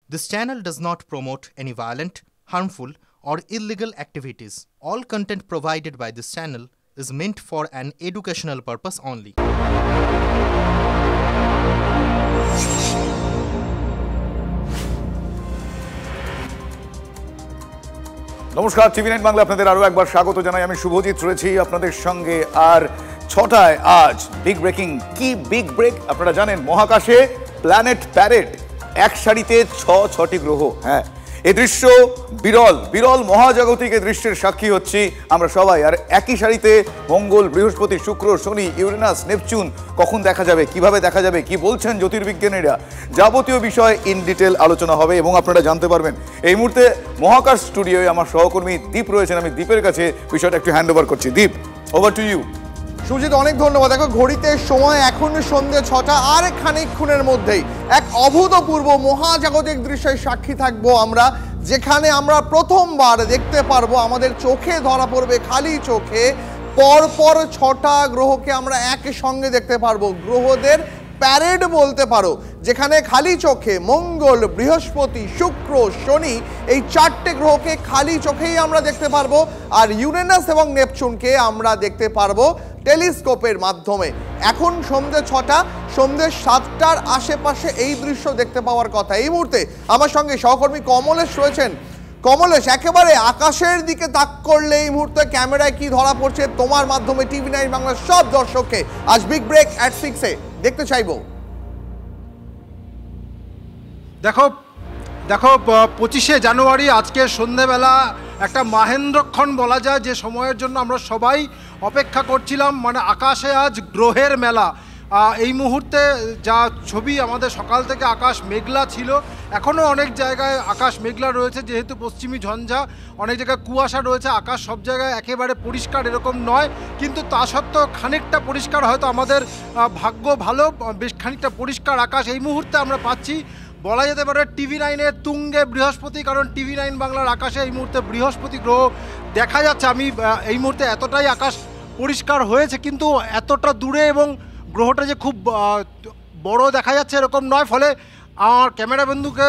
This channel does not promote any violent, harmful, or illegal activities. All content provided by this channel is meant for an educational purpose only. নমস্কার, টিভি9 বাংলা আপনাদের আরো একবার স্বাগত জানাই। আমি শুভজিৎ রয়েছি আপনাদের সঙ্গে। আর 6টায় আজ বিগ ব্রেকিং। কি বিগ ব্রেক আপনারা জানেন? মহাকাশে প্ল্যানেট প্যারেড, এক সারিতে ছটি গ্রহ। হ্যাঁ, এই দৃশ্য বিরল মহাজাগতিক এই দৃশ্যের সাক্ষী হচ্ছি আমরা সবাই। আর একই সারিতে মঙ্গল, বৃহস্পতি, শুক্র, শনি, ইউরেনাস, নেপচুন কখন দেখা যাবে, কিভাবে দেখা যাবে, কি বলছেন জ্যোতির্বিজ্ঞানীরা, যাবতীয় বিষয় ইন ডিটেল আলোচনা হবে এবং আপনারা জানতে পারবেন। এই মুহূর্তে মহাকাশ স্টুডিওয়ে আমার সহকর্মী দীপ রয়েছেন। আমি দীপের কাছে বিষয়টা একটু হ্যান্ড ওভার করছি। দীপ, ওভার টু ইউ। সুজিত, অনেক ধন্যবাদ। দেখো, ঘড়িতে সময় এখন সন্ধ্যে 6টা, আর খানিকক্ষণের মধ্যেই এক অভূতপূর্ব মহাজাগতিক দৃশ্যের সাক্ষী থাকবো আমরা, যেখানে আমরা প্রথমবার দেখতে পারবো, আমাদের চোখে ধরা পড়বে খালি চোখে পরপর 6টা গ্রহকে আমরা একসঙ্গে দেখতে পারবো। গ্রহদের প্যারেড বলতে পারো, যেখানে খালি চোখে মঙ্গল, বৃহস্পতি, শুক্র, শনি এই 4টে গ্রহকে খালি চোখেই আমরা দেখতে পারবো। আর ইউরেনাস এবং নেপচুনকে আমরা দেখতে পারবো টেলিস্কোপের মাধ্যমে। এখন সন্ধ্যে 6টা, সন্ধ্যে 7টার আশেপাশে এই দৃশ্য দেখতে পাওয়ার কথা। এই মুহূর্তে আমার সঙ্গে সহকর্মী কমলেশ রয়েছেন। কমলেশ, একেবারে আকাশের দিকে তাক করলে এই মুহূর্তে ক্যামেরায় কি ধরা পড়ছে তোমার মাধ্যমে টিভি9 বাংলার সব দর্শককে আজ বিগ ব্রেক অ্যাট 6-এ দেখতে চাইবো। দেখো 25শে জানুয়ারি আজকে সন্ধ্যেবেলা একটা মাহেন্দ্রক্ষণ বলা যায়, যে সময়ের জন্য আমরা সবাই অপেক্ষা করছিলাম। মানে আকাশে আজ গ্রহের মেলা। এই মুহূর্তে যা ছবি, আমাদের সকাল থেকে আকাশ মেঘলা ছিল, এখনও অনেক জায়গায় আকাশ মেঘলা রয়েছে, যেহেতু পশ্চিমী ঝঞ্ঝা, অনেক জায়গায় কুয়াশা রয়েছে। আকাশ সব জায়গায় একেবারে পরিষ্কার এরকম নয়, কিন্তু তা সত্ত্বেও খানিকটা পরিষ্কার, হয়তো আমাদের ভাগ্য ভালো, বেশ খানিকটা পরিষ্কার আকাশ এই মুহূর্তে আমরা পাচ্ছি। বলা যেতে পারে টিভি9-এর তুঙ্গে বৃহস্পতি, কারণ টিভি9 বাংলার আকাশে এই মুহূর্তে বৃহস্পতি গ্রহ দেখা যাচ্ছে। আমি এই মুহূর্তে এতটাই আকাশ পরিষ্কার হয়েছে, কিন্তু এতটা দূরে এবং গ্রহটা যে খুব বড় দেখা যাচ্ছে এরকম নয়, ফলে আমার ক্যামেরা বন্ধুকে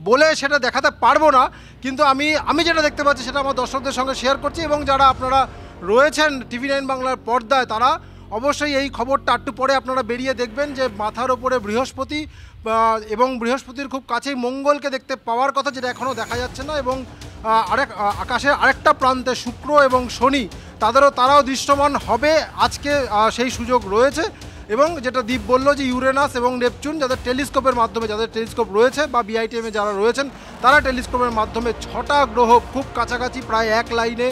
বলে সেটা দেখাতে পারবো না। কিন্তু আমি যেটা দেখতে পাচ্ছি সেটা আমার দর্শকদের সঙ্গে শেয়ার করছি, এবং যারা আপনারা রয়েছেন টিভি9 বাংলার পর্দায় তারা অবশ্যই এই খবরটা একটু পরে আপনারা বেরিয়ে দেখবেন, যে মাথার ওপরে বৃহস্পতি এবং বৃহস্পতির খুব কাছেই মঙ্গলকে দেখতে পাওয়ার কথা, যেটা এখনও দেখা যাচ্ছে না। এবং আকাশের আরেকটা প্রান্তে শুক্র এবং শনি, তারাও দৃশ্যমান হবে আজকে, সেই সুযোগ রয়েছে। এবং যেটা দীপ বললো, যে ইউরেনাস এবং নেপচুন, যাদের টেলিস্কোপের মাধ্যমে, যাদের টেলিস্কোপ রয়েছে বা বিআইটিএমে যারা রয়েছেন, তারা টেলিস্কোপের মাধ্যমে 6টা গ্রহ খুব কাছাকাছি প্রায় এক লাইনে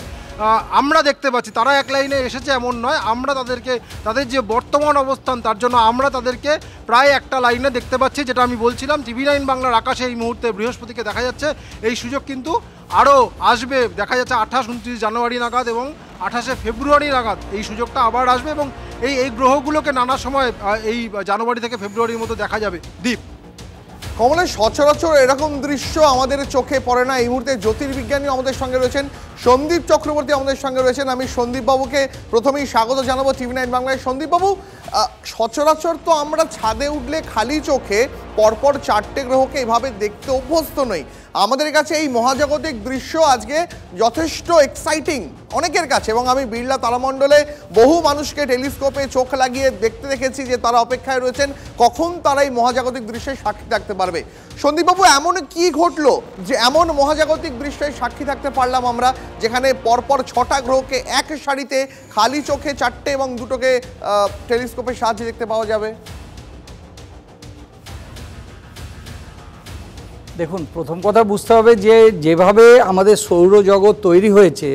আমরা দেখতে পাচ্ছি। তারা এক লাইনে এসেছে এমন নয়, আমরা তাদের যে বর্তমান অবস্থান, তার জন্য আমরা তাদেরকে প্রায় একটা লাইনে দেখতে পাচ্ছি। যেটা আমি বলছিলাম, টিভি9 বাংলার আকাশে এই মুহূর্তে বৃহস্পতিকে দেখা যাচ্ছে। এই সুযোগ কিন্তু আরও আসবে, দেখা যাচ্ছে 28-29 জানুয়ারি নাগাদ এবং 28শে ফেব্রুয়ারি নাগাদ এই সুযোগটা আবার আসবে। এবং এই গ্রহগুলোকে নানা সময় এই জানুয়ারি থেকে ফেব্রুয়ারির মধ্যে দেখা যাবে। দীপ, কমলেশ, সচরাচর এরকম দৃশ্য আমাদের চোখে পড়ে না। এই মুহূর্তে জ্যোতির্বিজ্ঞানী আমাদের সঙ্গে রয়েছেন, সন্দীপ চক্রবর্তী আমাদের সঙ্গে রয়েছেন। আমি সন্দীপ বাবুকে প্রথমেই স্বাগত জানাবো টিভি9 বাংলায়। সন্দীপ বাবু, সচরাচর তো আমরা ছাদে উঠলে খালি চোখে পরপর 4টে গ্রহকে এভাবে দেখতে অভ্যস্ত নই। আমাদের কাছে এই মহাজাগতিক দৃশ্য আজকে যথেষ্ট এক্সাইটিং অনেকের কাছে, এবং আমি বিড়লা তারামণ্ডলে বহু মানুষকে টেলিস্কোপে চোখ লাগিয়ে দেখতে দেখেছি, যে তারা অপেক্ষায় রয়েছেন কখন তারা এই মহাজাগতিক দৃশ্যের সাক্ষী থাকতে পারবে। সন্দীপবাবু, এমন কি ঘটলো যে এমন মহাজাগতিক দৃশ্যের সাক্ষী থাকতে পারলাম আমরা, যেখানে পরপর 6টা গ্রহকে এক সারিতে খালি চোখে 4টে এবং 2টোকে টেলিস্কোপের সাহায্যে দেখতে পাওয়া যাবে? দেখুন, প্রথম কথা বুঝতে হবে যে যেভাবে আমাদের সৌরজগৎ তৈরি হয়েছে,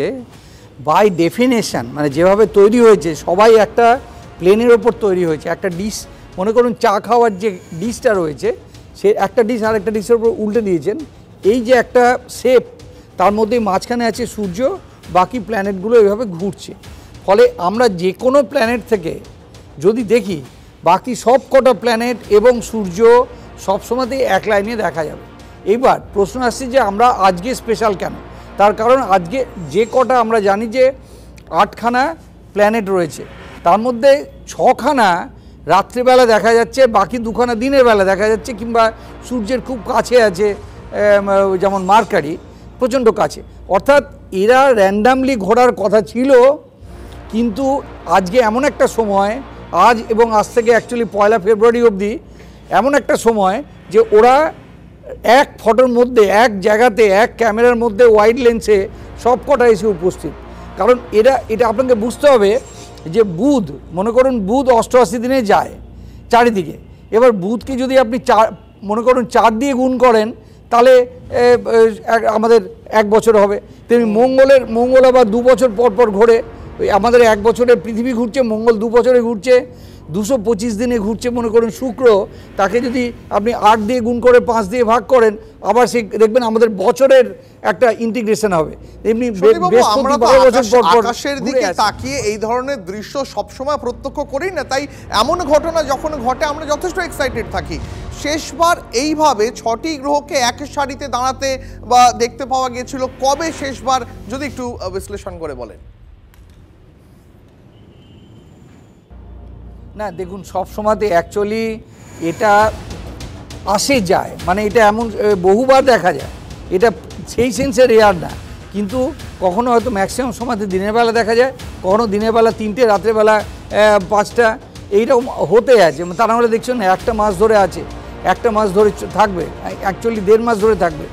বাই ডেফিনেশন, মানে যেভাবে তৈরি হয়েছে, সবাই একটা প্লেনের ওপর তৈরি হয়েছে। একটা ডিশ, মনে করুন চা খাওয়ার যে ডিশটা রয়েছে, সে একটা ডিশ আর একটা ডিশের উপর উল্টে দিয়েছেন। এই যে একটা শেপ, তার মধ্যে মাঝখানে আছে সূর্য, বাকি প্ল্যানেটগুলো এইভাবে ঘুরছে। ফলে আমরা যে কোনো প্ল্যানেট থেকে যদি দেখি, বাকি সব কটা প্ল্যানেট এবং সূর্য সবসময়তেই এক লাইনে দেখা যাবে। এইবার প্রশ্ন আসছে যে আমরা আজকে স্পেশাল কেন? তার কারণ আজকে যে কটা আমরা জানি যে 8খানা প্ল্যানেট রয়েছে, তার মধ্যে 6খানা রাত্রিবেলা দেখা যাচ্ছে, বাকি 2খানা দিনের বেলা দেখা যাচ্ছে, কিংবা সূর্যের খুব কাছে আছে, যেমন মার্কারি প্রচণ্ড কাছে, অর্থাৎ এরা র্যান্ডামলি ঘোরার কথা ছিল, কিন্তু আজকে এমন একটা সময়, আজ এবং আজ থেকে অ্যাকচুয়ালি 1 ফেব্রুয়ারি অবধি এমন একটা সময় যে ওরা এক ফটোর মধ্যে এক জায়গাতে এক ক্যামেরার মধ্যে ওয়াইড লেন্সে সব কটা এসে উপস্থিত। কারণ এটা আপনাকে বুঝতে হবে যে বুধ, মনে করুন বুধ 88 দিনে যায় চারিদিকে, এবার বুধকে যদি আপনি মনে করুন 4 দিয়ে গুণ করেন তাহলে আমাদের 1 বছর হবে। তেমনি মঙ্গল আবার 2 বছর পর পর ঘোরে, আমাদের 1 বছরে পৃথিবী ঘুরছে, মঙ্গল 2 বছরে ঘুরছে, 225 দিনে ঘুরছে। মনে করুন শুক্র, তাকে যদি আপনি 8 দিয়ে গুণ করে 5 দিয়ে ভাগ করেন, আবার সে দেখবেন আমাদের বছরের একটা ইন্টিগ্রেশন হবে। এমনি আকাশের দিকে তাকিয়ে এই ধরনের দৃশ্য সবসময় প্রত্যক্ষ করি না, তাই এমন ঘটনা যখন ঘটে আমরা যথেষ্ট এক্সাইটেড থাকি। শেষবার এইভাবে 6টি গ্রহকে এক সারিতে দাঁড়াতে বা দেখতে পাওয়া গিয়েছিল কবে শেষবার, যদি একটু বিশ্লেষণ করে বলেন। না দেখুন, সব সময়তে অ্যাকচুয়ালি এটা আসে যায়, মানে এটা এমন বহুবার দেখা যায়, এটা সেই সেন্সে রেয়ার না, কিন্তু কখনো হয়তো ম্যাক্সিমাম সময়তে দিনের বেলা দেখা যায়, কখনো দিনের বেলা 3টে, রাত্রেবেলা 5টা, এইরকম হতে আছে। তা নাহলে দেখছেন একটা মাস ধরে আছে, একটা মাস ধরে থাকবে, অ্যাকচুয়ালি 1.5 মাস ধরে থাকবে।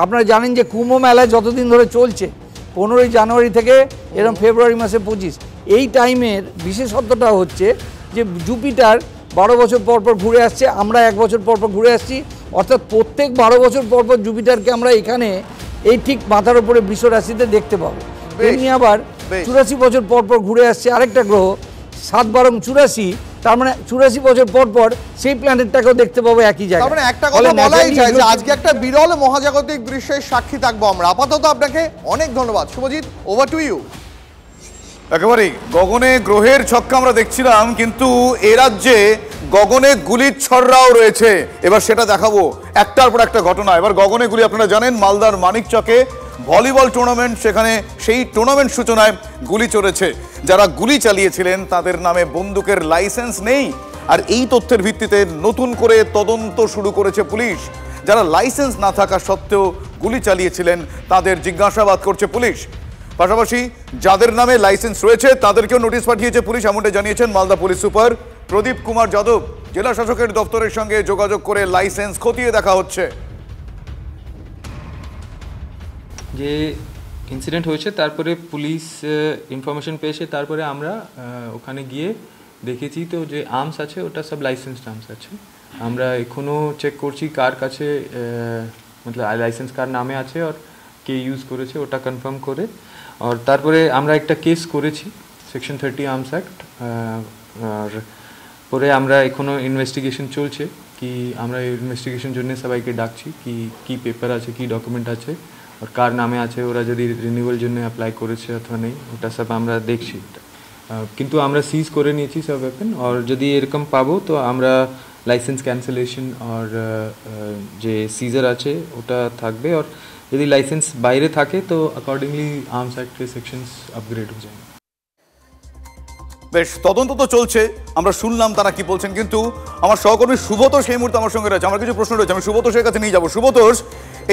আপনারা জানেন যে কুম্ভ মেলা যতদিন ধরে চলছে, 15ই জানুয়ারি থেকে এরকম ফেব্রুয়ারি মাসে 25, এই টাইমের বিশেষত্বটা হচ্ছে যে জুপিটার 12 বছর পর পর ঘুরে আসছে, আমরা 1 বছর পর পর ঘুরে আসছি, অর্থাৎ প্রত্যেক 12 বছর পর পর জুপিটারকে আমরা এখানে এই ঠিক মাথার উপরে বৃষ রাশিতে দেখতে পাবো। তেমনি আবার 84 বছর পর পর ঘুরে আসছে আরেকটা গ্রহ, 7 × 84, তার মানে 84 বছর পর পর সেই প্ল্যানেটটাকেও দেখতে পাবো একই জায়গায়। তার মানে একটা কথা বলাই যায় যে আজকে একটা বিরল মহাজাগতিক দৃশ্যের সাক্ষী থাকবো আমরা। আপাতত আপনাকে অনেক ধন্যবাদ শুভজিৎ, ওভার টু ইউ। একেবারেই গগনে গ্রহের ছক্কা আমরা দেখছিলাম, কিন্তু এ রাজ্যে গগনে গুলির ছড়রাও রয়েছে। এবার সেটা দেখাবো একটার পর একটা ঘটনা। এবার গগনে গুলি, আপনারা জানেন মালদার মানিকচকে ভলিবল টুর্নামেন্ট, সেখানে সেই টুর্নামেন্ট সূচনায় গুলি চলেছে। যারা গুলি চালিয়েছিলেন তাদের নামে বন্দুকের লাইসেন্স নেই, আর এই তথ্যের ভিত্তিতে নতুন করে তদন্ত শুরু করেছে পুলিশ। যারা লাইসেন্স না থাকা সত্ত্বেও গুলি চালিয়েছিলেন তাদের জিজ্ঞাসাবাদ করছে পুলিশ। পাশাপাশি যাদের নামে লাইসেন্স রয়েছে তাদেরকেও নোটিশ পাঠিয়েছে পুলিশ, এমনটা জানিয়েছেন মালদা পুলিশ সুপার প্রদীপ কুমার যাদব। জেলা শাসকের দপ্তরের সঙ্গে যোগাযোগ করে লাইসেন্স খতিয়ে দেখা হচ্ছে। যে ইনসিডেন্ট হয়েছে তারপরে পুলিশ ইনফরমেশন পেয়েছে, তারপরে আমরা ওখানে গিয়ে দেখেছি তো যে আর্মস আছে ওটা সব লাইসেন্সড আর্মস আছে। আমরা এখনও চেক করছি কার কাছে মতলব লাইসেন্স কার নামে আছে আর কে ইউজ করেছে ওটা কনফার্ম করে। আর তারপরে আমরা একটা কেস করেছি সেকশন 30 আর্মস অ্যাক্ট, আর পরে আমরা এখনও ইনভেস্টিগেশন চলছে, কি আমরা ইনভেস্টিগেশন জন্য সবাইকে ডাকছি কি পেপার আছে, কি ডকুমেন্ট আছে আর কার নামে আছে, ওরা যদি রিনিউয়াল জন্য অ্যাপ্লাই করেছে অথবা নেই ওটা সব আমরা দেখছি। কিন্তু আমরা সিজ করে নিয়েছি সব ওয়েপন, আর যদি এরকম পাবো তো আমরা লাইসেন্স ক্যান্সেলেশন আর যে সিজার আছে ওটা থাকবে, আর যদি লাইসেন্স বাইরে থাকে তো অ্যাকর্ডিংলি আর্মস অ্যাক্টের সেকশনস আপগ্রেড হয়ে যায়। বেশ, তদন্ত তো চলছে, আমরা শুনলাম তারা কি বলছেন, কিন্তু আমার সহকর্মী সুব্রত সেই মুহূর্তে আমার সঙ্গে রয়েছে। আমার কিছু প্রশ্ন রয়েছে, আমি সুব্রতর কাছে নিয়ে যাবো। সুব্রতোষ,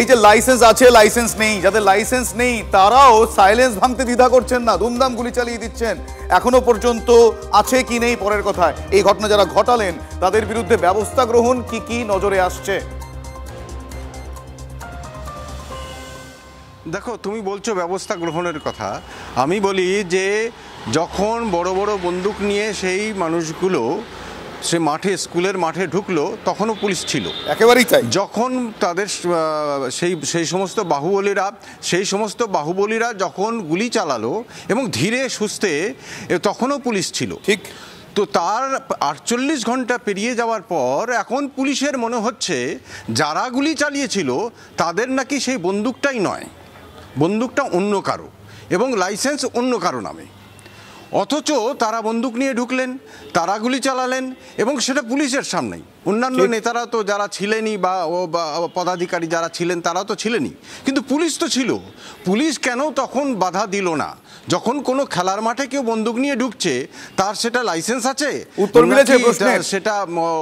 এই যে লাইসেন্স আছে লাইসেন্স নেই, যাদের লাইসেন্স নেই তারাও সাইলেন্স ভাঙতে দ্বিধা করছেন না, দুমদাম গুলি চালিয়ে দিচ্ছেন। এখনো পর্যন্ত আছে কি নেই পরের কথা, এই ঘটনা যারা ঘটালেন তাদের বিরুদ্ধে ব্যবস্থা গ্রহণ কি নজরে আসছে? দেখো, তুমি বলছো ব্যবস্থা গ্রহণের কথা, আমি বলি যে যখন বড় বড় বন্দুক নিয়ে সেই মানুষগুলো সে মাঠে, স্কুলের মাঠে ঢুকলো তখনও পুলিশ ছিল। একেবারেই তাই। যখন তাদের সেই সমস্ত বাহুবলীরা যখন গুলি চালালো এবং ধীরে সুস্থে, তখনও পুলিশ ছিল। ঠিক। তো তার 48 ঘন্টা পেরিয়ে যাওয়ার পর এখন পুলিশের মনে হচ্ছে যারা গুলি চালিয়েছিল তাদের নাকি সেই বন্দুকটাই নয়, বন্দুকটা অন্য কারো এবং লাইসেন্স অন্য কারো নামে। অথচ তারা বন্দুক নিয়ে ঢুকলেন, তারা গুলি চালালেন এবং সেটা পুলিশের সামনেই। অন্যান্য নেতারা তো যারা ছিলেনই বা পদাধিকারী যারা ছিলেন তারা তো ছিলেনই, কিন্তু পুলিশ তো ছিল। পুলিশ কেন তখন বাধা দিল না? যখন কোনো খেলার মাঠে কেউ বন্দুক নিয়ে ঢুকছে তার সেটা লাইসেন্স আছে? উত্তর মিলেছে প্রশ্নের, সেটা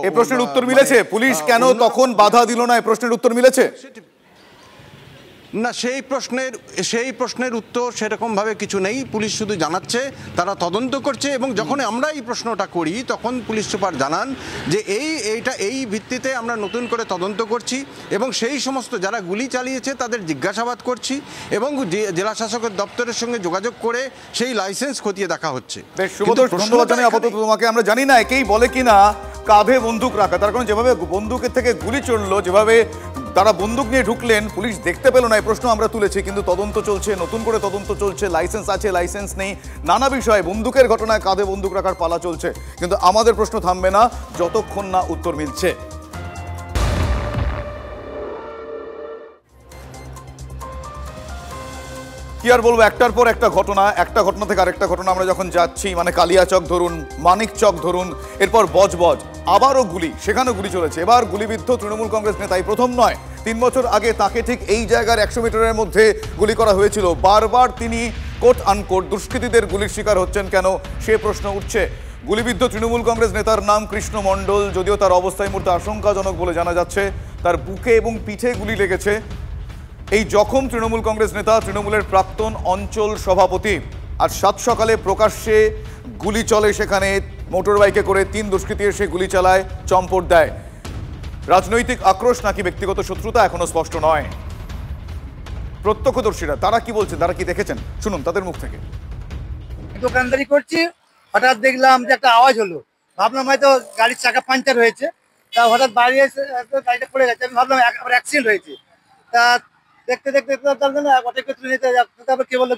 এই প্রশ্নের উত্তর মিলেছে। পুলিশ কেন তখন বাধা দিল না, এই প্রশ্নের উত্তর মিলেছে। না, সেই প্রশ্নের উত্তর সেরকমভাবে কিছু নেই। পুলিশ শুধু জানাচ্ছে তারা তদন্ত করছে, এবং যখন আমরা এই প্রশ্নটা করি তখন পুলিশ সুপার জানান যে এই ভিত্তিতে আমরা নতুন করে তদন্ত করছি এবং সেই সমস্ত যারা গুলি চালিয়েছে তাদের জিজ্ঞাসাবাদ করছি এবং জেলা শাসকের দপ্তরের সঙ্গে যোগাযোগ করে সেই লাইসেন্স খতিয়ে দেখা হচ্ছে। বেশ, শুভদোষ, ধন্যবাদ জানাই আপাতত তোমাকে। আমরা জানি না একেই বলে কিনা কাঁধে বন্দুক রাখা, তার কারণ যেভাবে বন্দুকের থেকে গুলি চললো, যেভাবে তারা বন্দুক নিয়ে ঢুকলেন, পুলিশ দেখতে পেল না, এই প্রশ্ন আমরা তুলেছি। কিন্তু তদন্ত চলছে, নতুন করে তদন্ত চলছে, লাইসেন্স আছে লাইসেন্স নেই, নানা বিষয়ে বন্দুকের ঘটনায় কাঁধে বন্দুক রাখার পালা চলছে। কিন্তু আমাদের প্রশ্ন থামবে না যতক্ষণ না উত্তর মিলছে। কি আর বলবো, একটার পর একটা ঘটনা, একটা ঘটনা থেকে আরেকটা ঘটনা। আমরা যখন যাচ্ছি, মানে কালিয়াচক ধরুন, মানিক চক ধরুন, এরপর বজবজ, আবারও গুলি, সেখানে গুলি চলেছে। এবার গুলিবিদ্ধ তৃণমূল কংগ্রেস নেতাই প্রথম নয়। 3 বছর আগে তাকে ঠিক এই জায়গার 100 মিটারের মধ্যে গুলি করা হয়েছিল। বারবার তিনি কোট আনকোট দুষ্কৃতীদের গুলির শিকার হচ্ছেন কেন, সে প্রশ্ন উঠছে। গুলিবিদ্ধ তৃণমূল কংগ্রেস নেতার নাম কৃষ্ণ মণ্ডল। যদিও তার অবস্থা এই মুহূর্তে আশঙ্কাজনক বলে জানা যাচ্ছে। তার বুকে এবং পিঠে গুলি লেগেছে। এই জখম তৃণমূল কংগ্রেস নেতা, তৃণমূলের প্রাক্তন অঞ্চল সভাপতি। আজ সাত সকালে প্রকাশ্যে গুলি চলে সেখানে। মোটর বাইকে করে 3 দুষ্কৃতী এসে গুলি চালায়, চম্পট দেয়। রাজনৈতিক আক্রোশ নাকি ব্যক্তিগত শত্রুতা এখনো স্পষ্ট নয়। প্রত্যক্ষদর্শীরা তারা কি বলছেন, তারা কি দেখেছেন, শুনুন তাদের মুখ থেকে। দোকানদারি করছি, হঠাৎ দেখলাম যে একটা আওয়াজ হলো। ভাবলাম হয়তো গাড়ির চাকা পাঞ্চার হয়েছে। তা হঠাৎ বাড়ি এসে গাড়িটা পড়ে গেছে, আমি ভাবলাম আবার অ্যাক্সিডেন্ট হয়েছে। তা দেখতে দেখতে অটোকে তুলে নিতে, তারপর কে বললো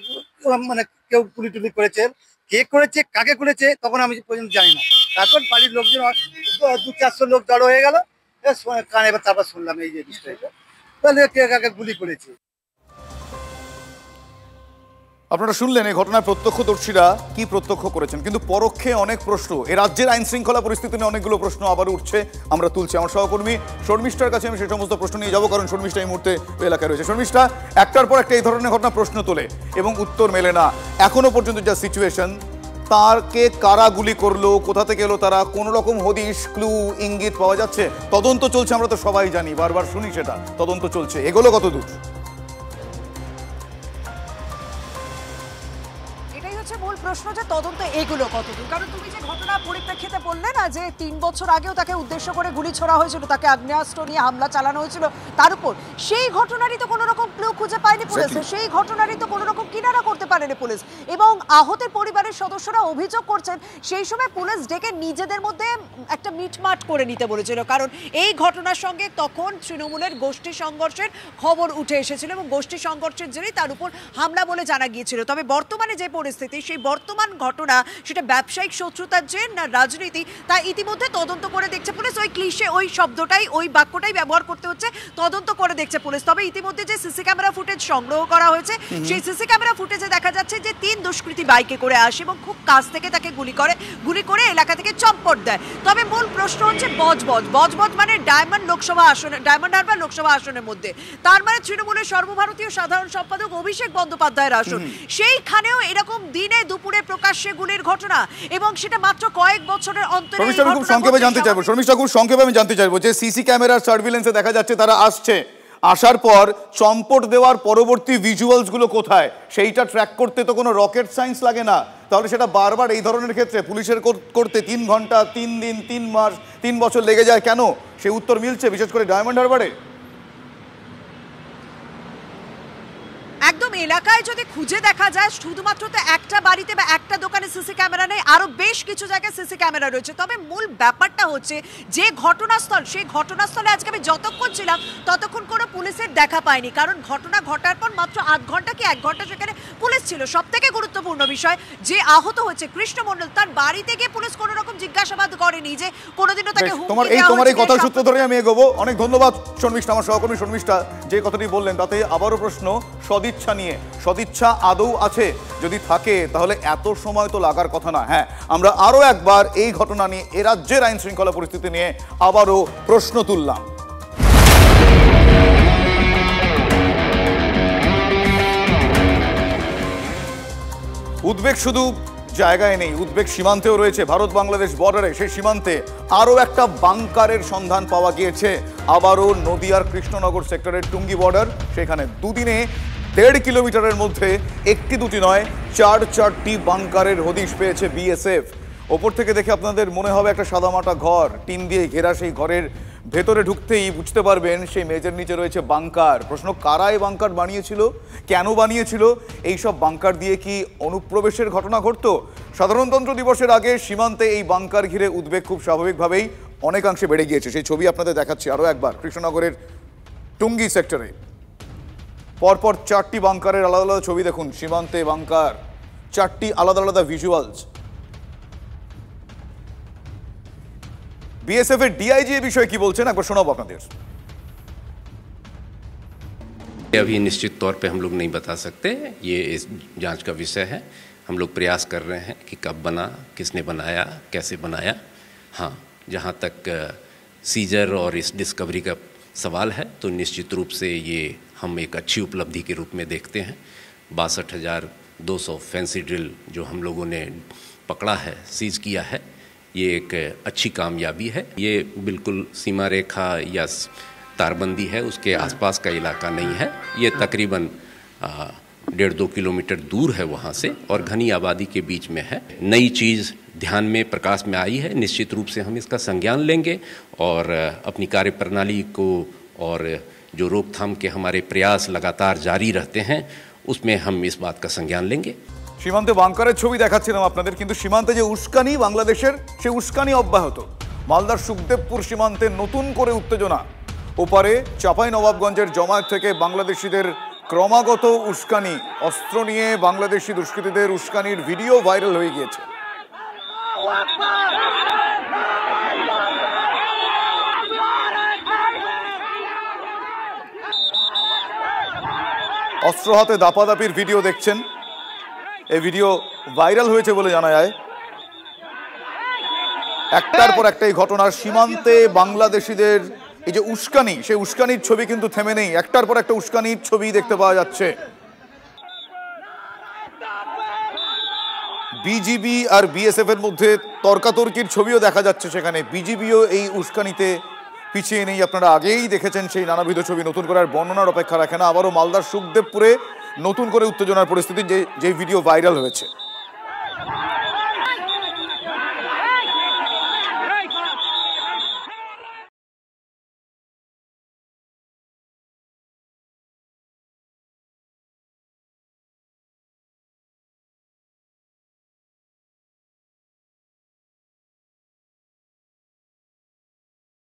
মানে কেউ গুলি টুলি করেছে। কে করেছে, কাকে করেছে, তখন আমি পর্যন্ত জানি না। তারপর বাড়ির লোকজন 200-400 লোক জড়ো হয়ে গেল। কানে এবার তারপর শুনলাম এই যে বিষয়টা, তাহলে কে কাকে গুলি করেছে। আপনারা শুনলেন এই ঘটনায় প্রত্যক্ষদর্শীরা কি প্রত্যক্ষ করেছেন, কিন্তু পরোক্ষে অনেক প্রশ্ন। এ রাজ্যের আইন শৃঙ্খলা পরিস্থিতি নিয়ে অনেকগুলো প্রশ্ন আবার উঠছে, আমরা তুলছি। আমার সহকর্মী শর্মিষ্ঠার কাছে আমি সেই সমস্ত প্রশ্ন নিয়ে যাবো, কারণ শর্মিষ্ঠা এই মুহূর্তে এলাকায় রয়েছে। শর্মিষ্ঠা, একটার পর একটা এই ধরনের ঘটনা প্রশ্ন তোলে এবং উত্তর মেলে না। এখনো পর্যন্ত যা সিচুয়েশন, তারকে কারা গুলি করলো, কোথা থেকে এলো তারা, কোন রকম হদিশ, ক্লু, ইঙ্গিত পাওয়া যাচ্ছে? তদন্ত চলছে, আমরা তো সবাই জানি, বারবার শুনি সেটা, তদন্ত চলছে, এগুলো কত দূর? মূল প্রশ্ন যে তদন্ত এগুলো কতদূর, কারণ তুমি যে ঘটনা পরিপ্রেক্ষিতে বললে না যে 3 বছর আগেও তাকে উদ্দেশ্য করে গুলি ছোড়া হয়েছিল, তাকে আগ্নেয়াস্ত্র নিয়ে হামলা চালানো হয়েছিল তার উপর, সেই ঘটনারই তো কোনো রকম ক্লু খুঁজে পায়নি পুলিশ, সেই ঘটনারই তো কোনো রকম কিনারা করতে পারেনি পুলিশ। এবং আহতের পরিবারের সদস্যরা অভিযোগ করছেন সেই সময় পুলিশ ডেকে নিজেদের মধ্যে একটা মিটমাট করে নিতে বলেছিল, কারণ এই ঘটনার সঙ্গে তখন তৃণমূলের গোষ্ঠী সংঘর্ষের খবর উঠে এসেছিল এবং গোষ্ঠী সংঘর্ষের জেরেই তার উপর হামলা বলে জানা গিয়েছিল। তবে বর্তমানে যে পরিস্থিতি, সেই বর্তমান ঘটনা সেটা ব্যবসায়িক শত্রুতার জের না রাজনীতি, তা ইতিমধ্যে তদন্ত করে দেখছে পুলিশ। ওই ক্লিশে, ওই শব্দটাই, ওই বাক্যটাই ব্যবহার করতে হচ্ছে, তদন্ত করে দেখছে পুলিশ। তবে ইতিমধ্যে যে সিসি ক্যামেরা ফুটেজ সংগ্রহ করা হয়েছে, সেই সিসি ক্যামেরা ফুটেজে দেখা যাচ্ছে যে 3 দুষ্কৃতী বাইকে করে আসে এবং খুব কাছ থেকে তাকে গুলি করে এলাকা থেকে চম্পট দেয়। তবে মূল প্রশ্ন হচ্ছে বজবজ মানে ডায়মন্ড হারবার লোকসভা আসনের মধ্যে, তার মানে তৃণমূলের সর্বভারতীয় সাধারণ সম্পাদক অভিষেক বন্দ্যোপাধ্যায়ের আসন। সেইখানেও এরকম দিনে দুপুরে প্রকাশ্যে গুলির ঘটনা, এবং সেটা মাত্র কয়েক বছরের অন্তরে। খুব সংক্ষেপে জানতে চাইবো, শর্মিষ্ঠা, খুব সংক্ষেপে আমি জানতে চাইবো যে সিসি ক্যামেরার সার্ভিলেন্সে দেখা যাচ্ছে তারা আসছে, আসার পর চম্পট দেওয়ার পরবর্তী ভিজুয়ালস গুলো কোথায়, সেইটা ট্র্যাক করতে তো কোনো রকেট সায়েন্স লাগে না, তাহলে সেটা বারবার এই ধরনের ক্ষেত্রে পুলিশের করতে 3 ঘন্টা, 3 দিন, 3 মাস, 3 বছর লেগে যায় কেন? সে উত্তর মিলছে বিশেষ করে ডায়মন্ড হারবারে। একদম এলাকায় যদি খুঁজে দেখা যায়, শুধুমাত্র তো একটা বাড়িতে বা একটা দোকানে সিসি ক্যামেরা নেই, আরো বেশ কিছু জায়গায় সিসি ক্যামেরা রয়েছে। তবে মূল ব্যাপারটা হচ্ছে যে ঘটনাস্থল, সেই ঘটনাস্থলে আজকে আমি যতক্ষণ ছিলাম ততক্ষণ কোনো পুলিশের দেখা পাইনি, কারণ ঘটনা ঘটার পর মাত্র 8 ঘন্টা কি 1 ঘন্টা সেখানে পুলিশ ছিল। সব থেকে গুরুত্বপূর্ণ বিষয়, যে আহত হয়েছে কৃষ্ণ মণ্ডল, তার বাড়িতে গিয়ে পুলিশ কোনো রকম জিজ্ঞাসাবাদ করেনি যে কোনোদিনও তাকে তোমার এই কথার সূত্র ধরে আমি এগোবো। অনেক ধন্যবাদ শর্মিষ্ঠা, আমার সহকর্মী শর্মিষ্ঠা যে কথাটি বললেন তাতে আবারও প্রশ্ন সদিচ্ছা নিয়ে। সদিচ্ছা আদৌ আছে? যদি থাকে তাহলে এত সময় তো লাগার কথা না। হ্যাঁ, আমরা আরো একবার এই ঘটনা নিয়ে, এ রাজ্যের আইন শৃঙ্খলা পরিস্থিতি নিয়ে আবারও প্রশ্ন তুললাম। উদ্বেগ শুধু জায়গায় নেই, উদ্বেগ সীমান্তেও রয়েছে, ভারত বাংলাদেশ বর্ডারে। সেই সীমান্তে আরও একটা বাংকারের সন্ধান পাওয়া গিয়েছে, আবারও নদিয়ার কৃষ্ণনগর সেক্টরের টুঙ্গি বর্ডার। সেখানে দুদিনে 1.5 কিলোমিটারের মধ্যে একটি দুটি নয় 4টি বাংকারের হদিশ পেয়েছে বিএসএফ। ওপর থেকে দেখে আপনাদের মনে হবে একটা সাদামাটা ঘর, টিন দিয়ে ঘেরা। সেই ঘরের ভেতরে ঢুকতেই বুঝতে পারবেন সেই মেঝের নিচে রয়েছে বাংকার। প্রশ্ন, কারা এই বাংকার বানিয়েছিল, কেন বানিয়েছিল? এইসব বাংকার দিয়ে কি অনুপ্রবেশের ঘটনা ঘটতো? সাধারণতন্ত্র দিবসের আগে সীমান্তে এই বাংকার ঘিরে উদ্বেগ খুব স্বাভাবিকভাবেই অনেকাংশে বেড়ে গিয়েছে। সেই ছবি আপনাদের দেখাচ্ছি আরও একবার। কৃষ্ণনগরের টুঙ্গি সেক্টরে পরপর 4টি বাংকারের আলাদা আলাদা ছবি দেখুন। সীমান্তে বাংকার, 4টি আলাদা আলাদা ভিজুয়ালস। বিএসএফ এর ডিআইজি এই বিষয়ে কি বলছেন একবার শোনাবো আপনাদের। अभी निश्चित तौर पे हम लोग नहीं बता सकते, ये इस जांच का विषय है। हम लोग प्रयास कर रहे हैं कि कब बना, किसने बनाया, कैसे बनाया। हाँ, जहाँ तक सीजर और इस डिस्कवरी का सवाल है तो निश्चित रूप से ये हम एक अच्छी उपलब्धि के रूप में देखते हैं। 62,200 फैंसी ड्रिल जो हम लोगों ने पकड़ा है, सीज किया है, ये एक अच्छी कामयाबी है। ये बिल्कुल सीमा रेखा या तारबंदी है उसके आसपास का इलाका नहीं है। ये तकरीबन 1.5-2 किलोमीटर दूर है वहाँ से और घनी आबादी के बीच में है। नई चीज़ ध्यान में प्रकाश में आई है, निश्चित रूप से हम इसका संज्ञान लेंगे और अपनी कार्यप्रणाली को और जो रोकथाम के हमारे प्रयास लगातार जारी रहते हैं उसमें हम इस बात का संज्ञान लेंगे। সীমান্তে বাংকারের ছবি দেখাচ্ছিলাম আপনাদের, কিন্তু সীমান্তে যে উস্কানি বাংলাদেশের, সে উস্কানি অব্যাহত। মালদার সুখদেবপুর সীমান্তে নতুন করে উত্তেজনা। ওপারে চাঁপাইনবাবগঞ্জের জমায়েত থেকে বাংলাদেশিদের ক্রমাগত উস্কানি। অস্ত্র নিয়ে বাংলাদেশি দুষ্কৃতীদের উস্কানির ভিডিও ভাইরাল হয়ে গিয়েছে। অস্ত্র হাতে দাপাদাপির ভিডিও দেখছেন। এই ভিডিও ভাইরাল হয়েছে বলে জানা যায়। একটার পর একটা এই ঘটনার সীমান্তে বাংলাদেশিদের এই যে উস্কানি, সেই উস্কানির ছবি কিন্তু থেমে নেই। একটার পর একটা উস্কানির ছবি দেখতে পাওয়া যাচ্ছে। বিজিবি আর বিএসএফ এর মধ্যে তর্কাতর্কির ছবিও দেখা যাচ্ছে সেখানে। বিজিবিও এই উস্কানিতে পিছিয়ে নেই। আপনারা আগেই দেখেছেন সেই নানাবিধ ছবি, নতুন করে আর বর্ণনার অপেক্ষা রাখে না। আবারও মালদার সুখদেবপুরে নতুন করে উত্তেজনার পরিস্থিতি, যে ভিডিও ভাইরাল হয়েছে।